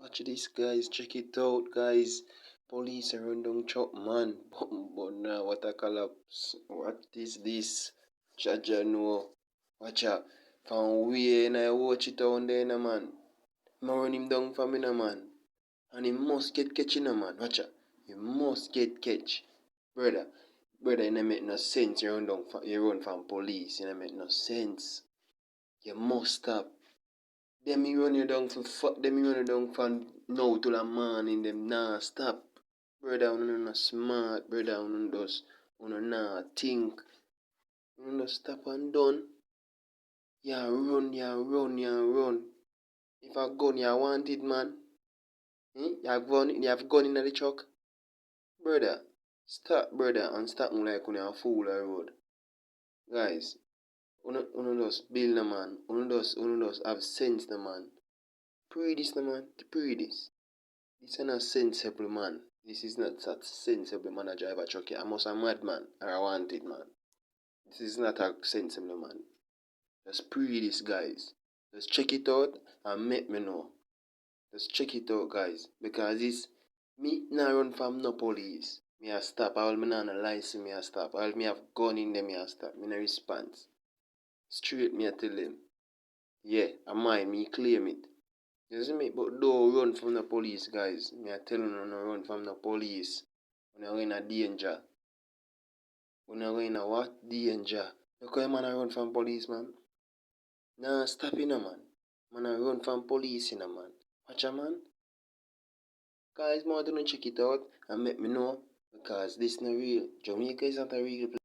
Watch this, guys. Check it out, guys. Police around down chop, man. But now, what a collapse. What is this? Jaja no. Watch out. From where and I watch it down there, na man. I run him down for me, na man. And he must get catching, na man. Watch out. He must get catch. Brother. Brother, it don't make no sense. You run from police. It don't make no sense. You must stop. Them me run you down for them me run you down from now till the morning. Them nah stop. Brother, you not smart. Brother, you nah think. You not stop and done. Yeah, run, yeah, run, yeah, run. If a gun, you wanted, man. You have gun in the truck. Brother, stop, brother, and stop me like you a fool a road. Guys, you just build the man. You just have sense, the man. Pray this, the man. Pray this. This is not sensible, man. This is not that sensible man a drive a truck. I must a madman or a wanted man. This is not a sensible man. Just pray this, guys. Just check it out and make me know. Just check it out, guys. Because this, me not run from no police. Me a stop. All me not no license, me a stop. All me have gun in them, me a stop. Me no response. Straight me a tell them. Yeah, I mine. Me claim it. You see me? But don't run from the police, guys. Me I tell you, no run from the police. When you're in a danger. When you're in a what? Danger. Because man I run from police, man. Nah, stop in a man. Man I run from police in a man. Watch a man. Guys, man, don't check it out and make me know. Because this not real. Jamaica is not a real place.